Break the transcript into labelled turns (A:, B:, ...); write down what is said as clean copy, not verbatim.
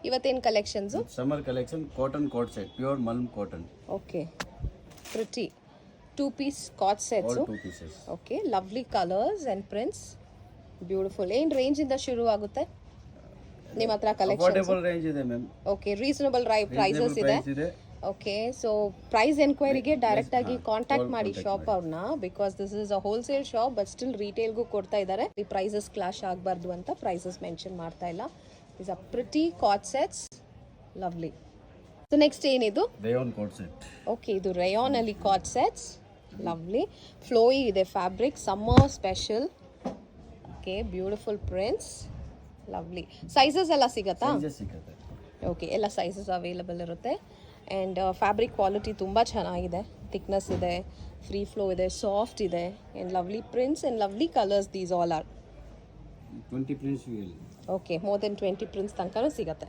A: ಇವತ್ತೇನು collections?
B: Summer collection cotton coat set, pure ಮಲ್ಮ್ cotton.
A: Okay, pretty 2-piece coat sets.
B: 2 pieces.
A: Okay, lovely colours and prints, beautiful. ಏನು ರೇಂಜಿಂದ ಶುರು ಆಗುತ್ತೆ ನಿಮ್ಮ ಹತ್ರ ಕಲೆಕ್ಷನ್?
B: ಅಫೋರ್ಡೆಬಲ್ ರೇಂಜ್ ಇದೆ ಮ್ಯಾಮ್.
A: ಓಕೆ, ರೀಸನಬಲ್ ಪ್ರೈಸಸ್ ಇದೆ. ಓಕೆ, ಸೊ ಪ್ರೈಸ್ ಎನ್ಕ್ವೈರಿಗೆ ಡೈರೆಕ್ಟ್ ಆಗಿ ಕಾಂಟ್ಯಾಕ್ಟ್ ಮಾಡಿ ಶಾಪ್ ಅವ್ರನ್ನ, because this is a wholesale shop but still ರಿಟೇಲ್ಗೂ ಕೊಡ್ತಾ ಇದ್ದಾರೆ. ಈ ಪ್ರೈಸಸ್ ಕ್ಲಾಶ್ ಆಗಬಾರ್ದು ಅಂತ ಪ್ರೈಸಸ್ ಮೆನ್ಷನ್ ಮಾಡ್ತಾ ಇಲ್ಲ. Is a pretty coat sets, lovely. So next ಏನಿದು?
B: Rayon coat set.
A: ಓಕೆ, ಇದು ರೇಯಾನ್ ಅಲ್ಲಿ ಕಾಟ್ ಸೆಟ್ಸ್, ಲವ್ಲಿ. ಫ್ಲೋಯಿ ಇದೆ fabric, summer special. Okay, beautiful prints, lovely. Sizes ಎಲ್ಲ ಸಿಗತ್ತಾ?
B: ಸಿಗುತ್ತೆ.
A: ಓಕೆ, ಎಲ್ಲ ಸೈಜಸ್ ಅವೈಲಬಲ್ ಇರುತ್ತೆ. ಆ್ಯಂಡ್ ಫ್ಯಾಬ್ರಿಕ್ ಕ್ವಾಲಿಟಿ ತುಂಬ ಚೆನ್ನಾಗಿದೆ, ಥಿಕ್ನೆಸ್ ಇದೆ, ಫ್ರೀ ಫ್ಲೋ ಇದೆ, ಸಾಫ್ಟ್ ಇದೆ, and lovely prints and lovely colours. These all are
B: 20 prints.
A: Okay, more than 20 prints ತನಕ ಸಿಗುತ್ತೆ.